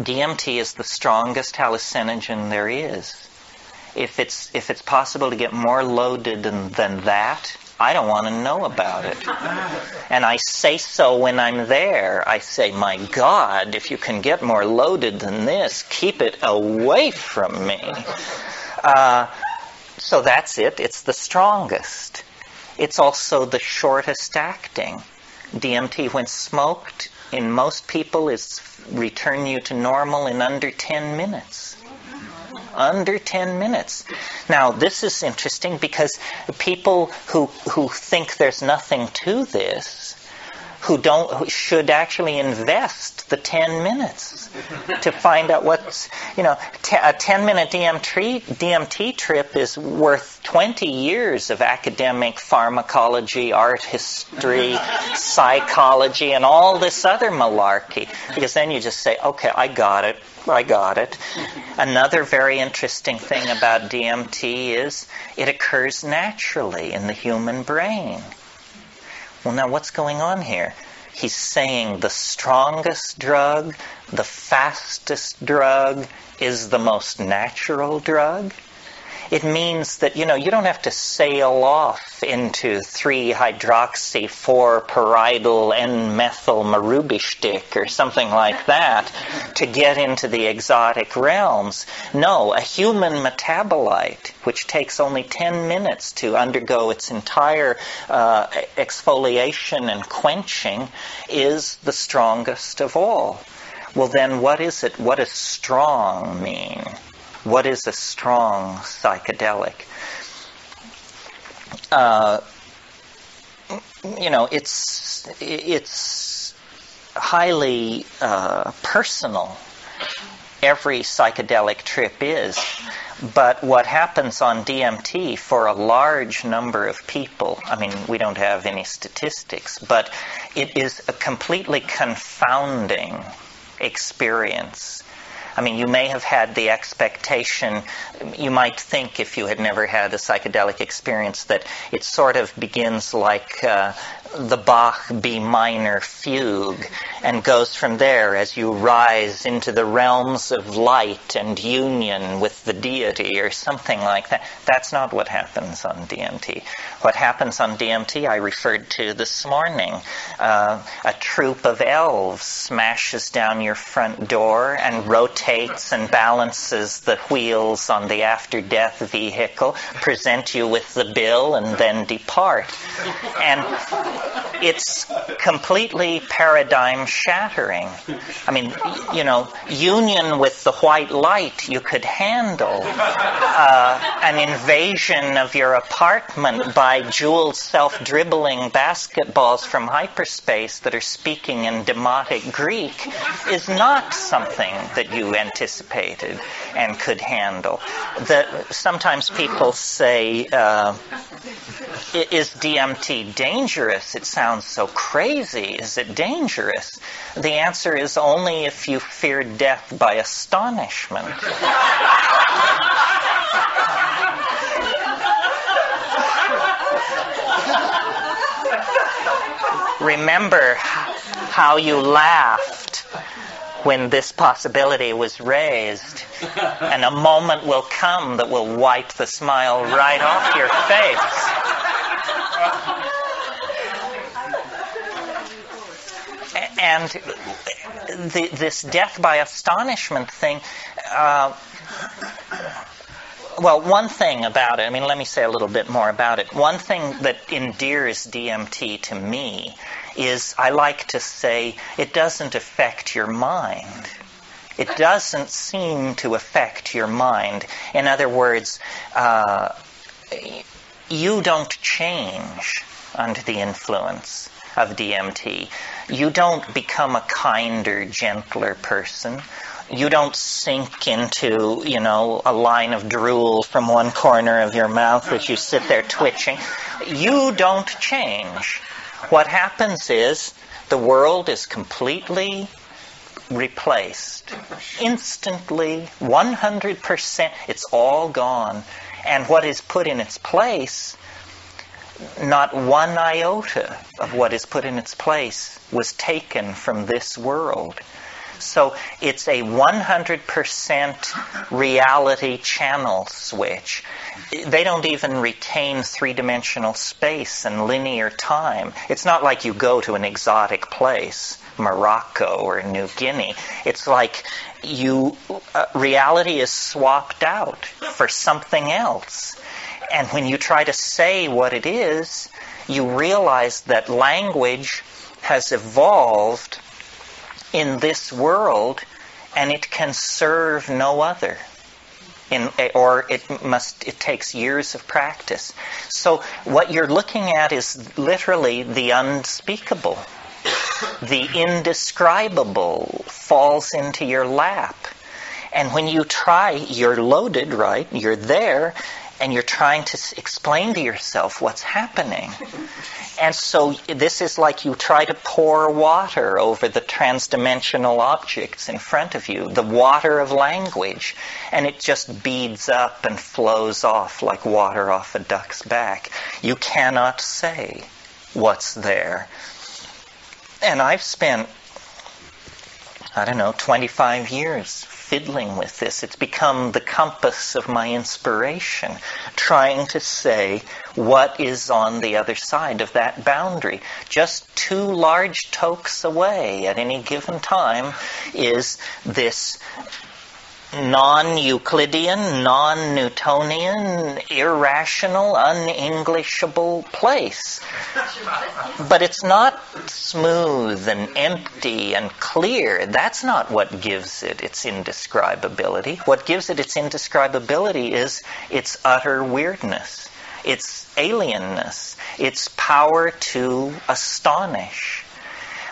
DMT is the strongest hallucinogen there is. If it's possible to get more loaded than that, I don't want to know about it. And I say so when I'm there. I say, my God, if you can get more loaded than this, keep it away from me. So that's it. It's the strongest. It's also the shortest acting. DMT, when smoked, in most people, is return you to normal in under 10 minutes. Under 10 minutes. Now, this is interesting because people who think there's nothing to this, who should actually invest the 10 minutes to find out what's, a 10-minute DMT trip is worth 20 years of academic pharmacology, art history, psychology, and all this other malarkey. Because then you just say, okay, I got it. Another very interesting thing about DMT is it occurs naturally in the human brain. Well, now what's going on here? He's saying the strongest drug, the fastest drug, is the most natural drug. It means that, you don't have to sail off into 3-hydroxy-4-pyridyl N-methyl marubishtik or something like that to get into the exotic realms. No, a human metabolite, which takes only 10 minutes to undergo its entire exfoliation and quenching, is the strongest of all. Well, then what is it? What does strong mean? What is a strong psychedelic? It's highly personal. Every psychedelic trip is. But what happens on DMT for a large number of people, we don't have any statistics, but it is a completely confounding experience. You may have had the expectation, you might think if you had never had a psychedelic experience, that it sort of begins like the Bach B minor fugue and goes from there as you rise into the realms of light and union with the deity or something like that. That's not what happens on DMT. What happens on DMT I referred to this morning. A troop of elves smashes down your front door and rotates and balances the wheels on the after-death vehicle, present you with the bill, and then depart. And it's completely paradigm shattering. Union with the white light you could handle. An invasion of your apartment by jeweled self-dribbling basketballs from hyperspace that are speaking in demotic Greek is not something that you anticipated and could handle. Sometimes people say, is DMT dangerous? It sounds so crazy. Is it dangerous? The answer is only if you fear death by astonishment. Remember how you laughed when this possibility was raised, and a moment will come that will wipe the smile right off your face. And this death by astonishment thing, one thing about it, let me say a little bit more about it. One thing that endears DMT to me is, I like to say, it doesn't affect your mind. It doesn't seem to affect your mind. In other words, you don't change under the influence of DMT. You don't become a kinder, gentler person. You don't sink into, a line of drool from one corner of your mouth as you sit there twitching. You don't change. What happens is the world is completely replaced. Instantly, 100%, it's all gone. And what is put in its place, not one iota of what is put in its place was taken from this world. So it's a 100% reality channel switch. They don't even retain three-dimensional space and linear time. It's not like you go to an exotic place, Morocco or New Guinea. It's like reality is swapped out for something else. And when you try to say what it is, you realize that language has evolved in this world and it can serve no other. It takes years of practice. So what you're looking at is literally the unspeakable. The indescribable falls into your lap. And when you try, you're loaded, right? You're there, and you're trying to explain to yourself what's happening. And so this is like you try to pour water over the transdimensional objects in front of you, the water of language, and it just beads up and flows off like water off a duck's back. You cannot say what's there. And I've spent, 25 years fiddling with this. It's become the compass of my inspiration, trying to say what is on the other side of that boundary. Just 2 large tokes away at any given time is this non-Euclidean, non-Newtonian, irrational, un-Englishable place. But it's not smooth and empty and clear. That's not what gives it its indescribability. What gives it its indescribability is its utter weirdness, its alienness, its power to astonish.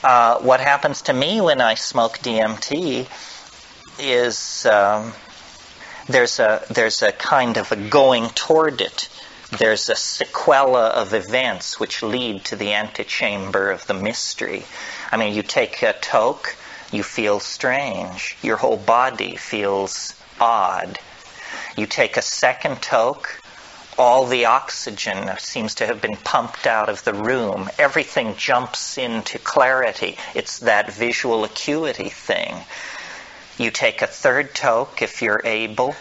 What happens to me when I smoke DMT is there's a kind of a going toward it. There's a sequela of events which lead to the antechamber of the mystery. I mean, you take a toke, you feel strange. Your whole body feels odd. You take a second toke, all the oxygen seems to have been pumped out of the room. Everything jumps into clarity. It's that visual acuity thing. You take a third toke if you're able,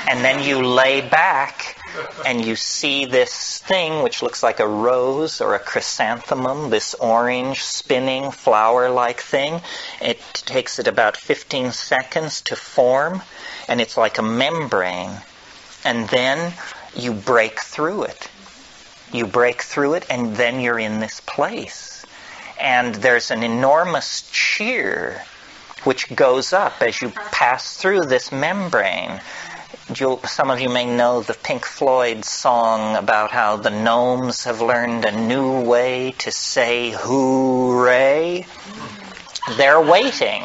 and then you lay back and you see this thing which looks like a rose or a chrysanthemum, this orange spinning flower-like thing. It takes it about 15 seconds to form, and it's like a membrane. And then you break through it. You break through it, and then you're in this place. And there's an enormous cheer which goes up as you pass through this membrane. Some of you may know the Pink Floyd song about how the gnomes have learned a new way to say hooray. They're waiting.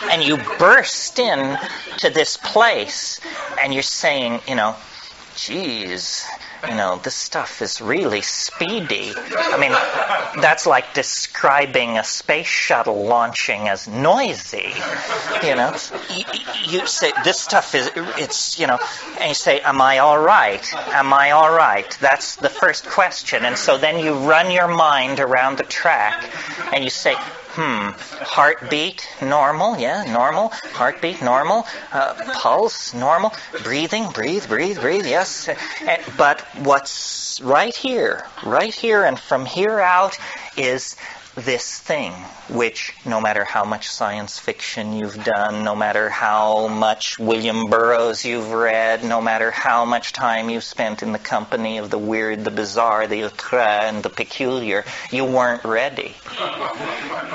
And you burst in to this place and you're saying, geez, this stuff is really speedy. I mean, that's like describing a space shuttle launching as noisy. You say, this stuff is, and you say, am I all right? Am I all right? That's the first question. And so then you run your mind around the track and you say, heartbeat, normal, yeah, normal. Heartbeat, normal. Pulse, normal. Breathing, breathe, yes. But what's right here, and from here out is this thing, which no matter how much science fiction you've done, no matter how much William Burroughs you've read, no matter how much time you've spent in the company of the weird, the bizarre, the outre, and the peculiar, you weren't ready.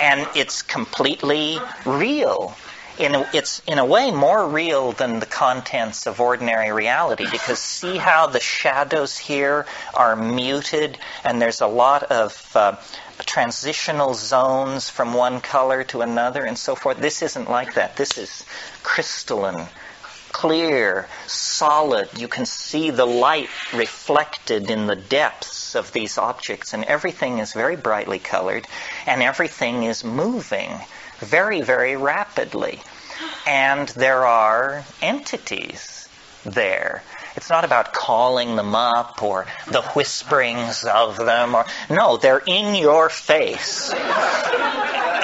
And it's completely real. It's in a way more real than the contents of ordinary reality, because see how the shadows here are muted and there's a lot of transitional zones from one color to another and so forth. This isn't like that. This is crystalline, clear, solid. You can see the light reflected in the depths of these objects, and everything is very brightly colored, and everything is moving very, very rapidly. And there are entities there. It's not about calling them up or the whisperings of them. No, they're in your face.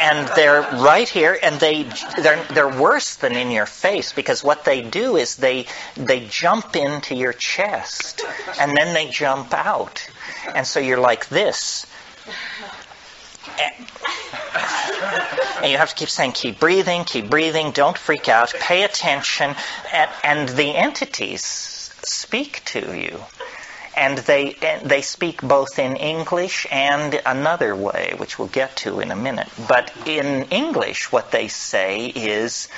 and they're right here, and they're worse than in your face, because what they do is they jump into your chest, and then they jump out. And so you're like this. And you have to keep saying, keep breathing, don't freak out, pay attention. And the entities speak to you. And they speak both in English and another way, which we'll get to in a minute. But in English, what they say is,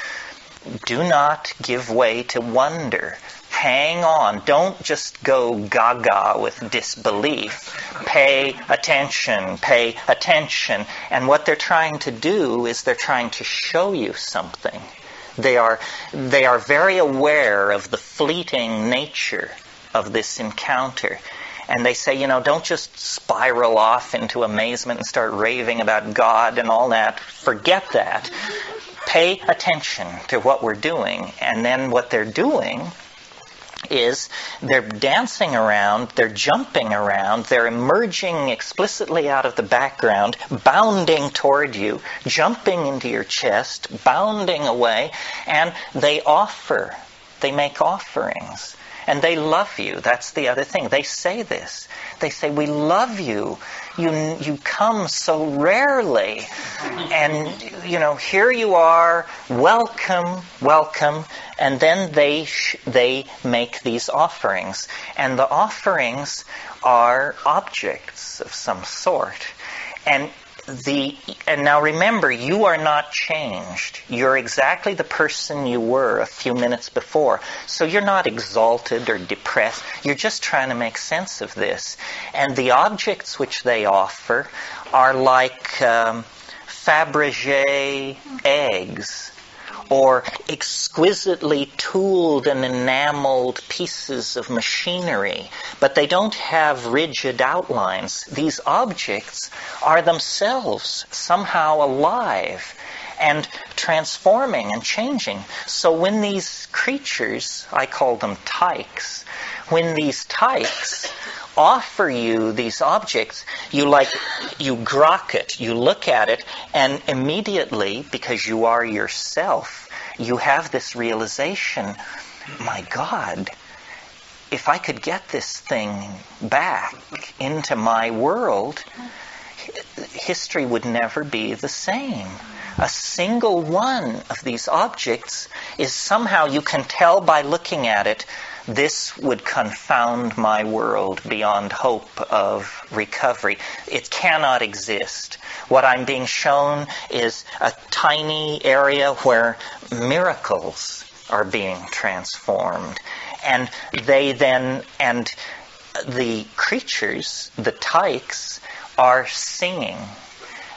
do not give way to wonder. Hang on. Don't just go gaga with disbelief. Pay attention. And what they're trying to do is they're trying to show you something. They are very aware of the fleeting nature of this encounter. And they say, don't just spiral off into amazement and start raving about God and all that. Forget that. Pay attention to what we're doing. And then what they're doing is they're dancing around, they're jumping around, they're emerging explicitly out of the background, bounding toward you, jumping into your chest, bounding away, and they make offerings. And they love you. That's the other thing. They say this. They say, we love you. You come so rarely. And, here you are. Welcome. And then they make these offerings. And the offerings are objects of some sort. And now remember, you are not changed. You're exactly the person you were a few minutes before. So you're not exalted or depressed. You're just trying to make sense of this. And the objects which they offer are like Fabergé eggs, or exquisitely tooled and enameled pieces of machinery, but they don't have rigid outlines. These objects are themselves somehow alive and transforming and changing. So when these creatures, I call them tykes, when these tykes offer you these objects, you grok it, you look at it, and immediately, because you are yourself, you have this realization, my God, if I could get this thing back into my world, history would never be the same. A single one of these objects is somehow, you can tell by looking at it, this would confound my world beyond hope of recovery. It cannot exist. What I'm being shown is a tiny area where miracles are being transformed. And the creatures, the tykes, are singing.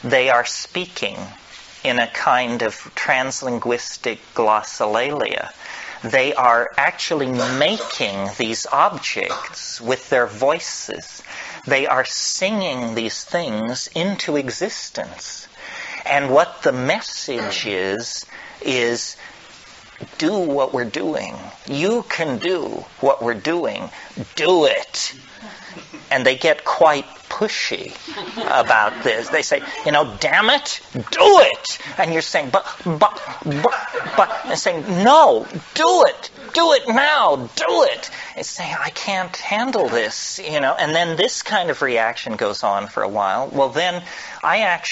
They are speaking in a kind of translinguistic glossolalia. They are actually making these objects with their voices. They are singing these things into existence. And what the message is do what we're doing. You can do what we're doing. Do it. And they get quite pushy about this. They say, damn it, do it. And you're saying, but, and saying, no, do it now, do it. It's saying, I can't handle this, And then this kind of reaction goes on for a while. Well, then I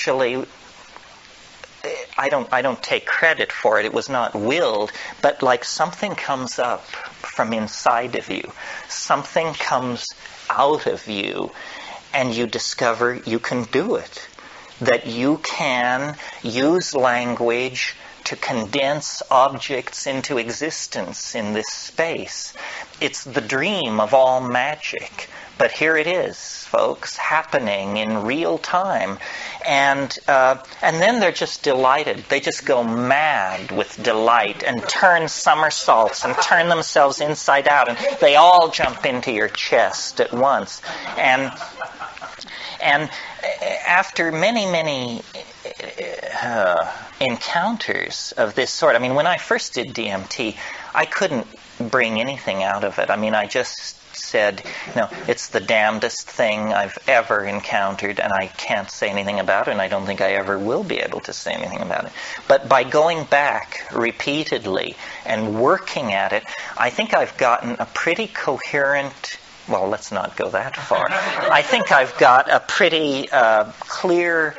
don't take credit for it. It was not willed, but like something comes up from inside of you. Something comes out of you, and you discover you can do it. That you can use language to condense objects into existence in this space. It's the dream of all magic. But here it is, folks, happening in real time. And then they're just delighted. They just go mad with delight and turn somersaults and turn themselves inside out. And they all jump into your chest at once. And after many encounters of this sort, when I first did DMT, I couldn't bring anything out of it. I just said, it's the damnedest thing I've ever encountered, and I can't say anything about it, and I don't think I ever will be able to say anything about it. But by going back repeatedly and working at it, I think I've gotten a pretty coherent... Well, let's not go that far. I think I've got a pretty clear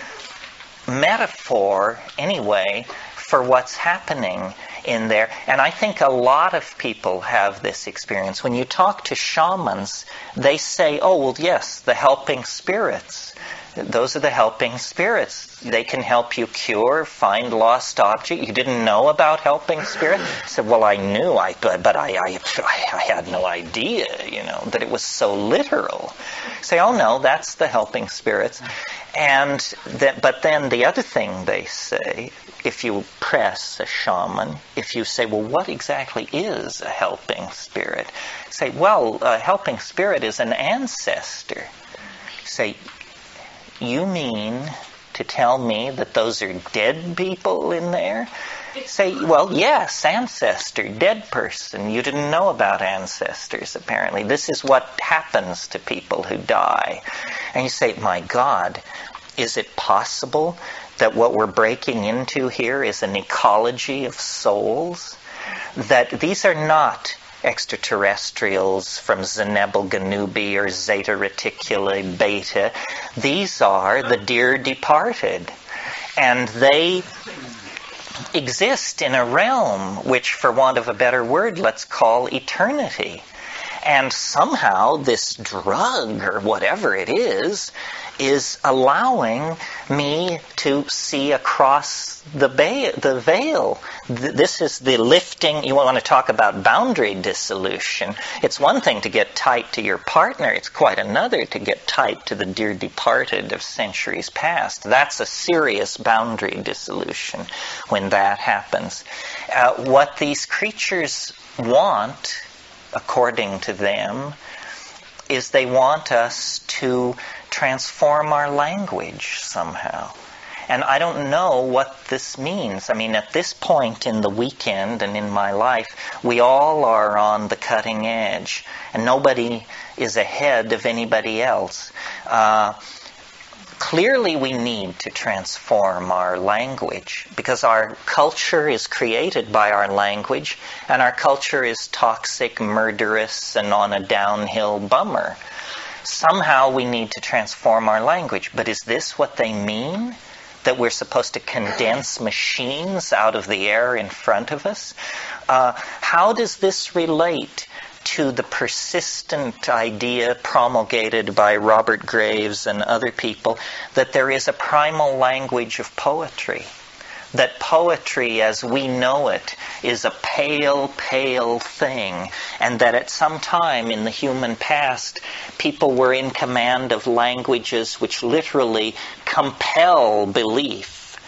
metaphor, anyway, for what's happening in there. And I think a lot of people have this experience. When you talk to shamans, they say, oh, well, yes, the helping spirits. Those are the helping spirits. They can help you cure, find lost object. You didn't know about helping spirits? I said, well, I knew, but I had no idea, that it was so literal. Say, oh no, that's the helping spirits. But then the other thing they say, if you press a shaman, if you say, well, what exactly is a helping spirit? Say, well, a helping spirit is an ancestor. Say, you mean to tell me that those are dead people in there? Say, well, yes, ancestor, dead person. You didn't know about ancestors, apparently. This is what happens to people who die. And you say, my God, is it possible that what we're breaking into here is an ecology of souls? That these are not extraterrestrials from Zenebel Ganubi or Zeta Reticuli Beta. These are the dear departed. And they exist in a realm which, for want of a better word, let's call eternity. And somehow this drug, or whatever it is allowing me to see across the veil. This is the lifting. You want to talk about boundary dissolution. It's one thing to get tight to your partner. It's quite another to get tight to the dear departed of centuries past. That's a serious boundary dissolution when that happens. What these creatures want, according to them, is they want us to transform our language somehow. And I don't know what this means. I mean, at this point in the weekend and in my life, we all are on the cutting edge, and nobody is ahead of anybody else. Clearly we need to transform our language, because our culture is created by our language, and our culture is toxic, murderous, and on a downhill bummer. Somehow we need to transform our language. But is this what they mean? That we're supposed to condense machines out of the air in front of us? How does this relate to the persistent idea promulgated by Robert Graves and other people that there is a primal language of poetry? That poetry as we know it is a pale, pale thing, and that at some time in the human past people were in command of languages which literally compel belief.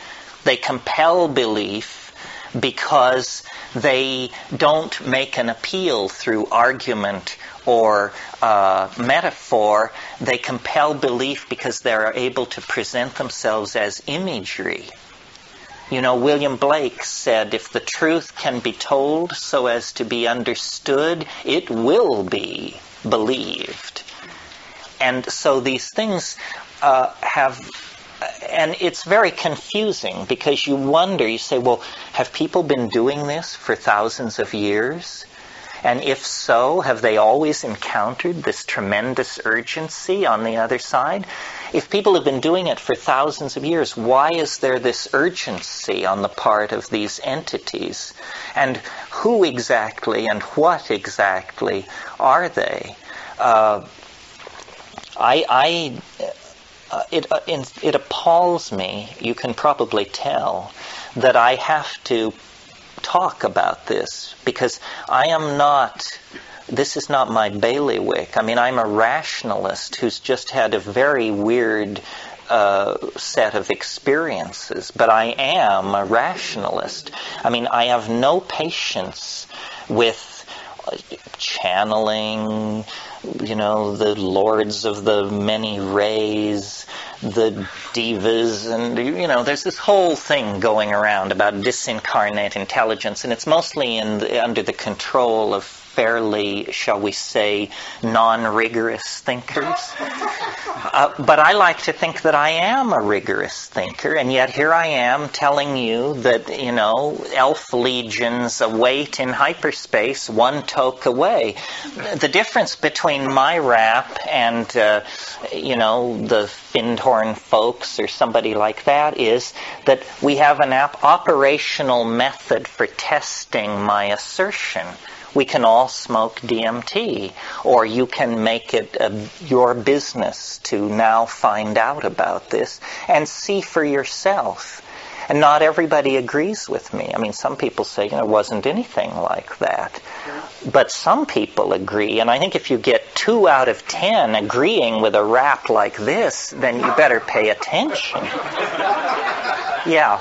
They compel belief because they don't make an appeal through argument or metaphor. They compel belief because they're able to present themselves as imagery. You know, William Blake said, if the truth can be told so as to be understood, it will be believed. And so these things and it's very confusing, because you wonder, you say, well, have people been doing this for thousands of years? And if so, have they always encountered this tremendous urgency on the other side? If people have been doing it for thousands of years, why is there this urgency on the part of these entities? And who exactly and what exactly are they? It appalls me, you can probably tell, that I have to talk about this, because this is not my bailiwick. I mean, I'm a rationalist who's just had a very weird set of experiences, but I am a rationalist. I mean, I have no patience with channeling, the lords of the many rays, the divas, and there's this whole thing going around about disincarnate intelligence, and it's mostly under the control of fairly, shall we say, non-rigorous thinkers. But I like to think that I am a rigorous thinker, and yet here I am telling you that, elf legions await in hyperspace, one toke away. The difference between my rap and, the Findhorn folks or somebody like that is that we have an operational method for testing my assertion. We can all smoke DMT, or you can make it your business to now find out about this and see for yourself. And not everybody agrees with me. I mean, some people say, it wasn't anything like that. But some people agree, and I think if you get 2 out of 10 agreeing with a rap like this, then you better pay attention. Yeah.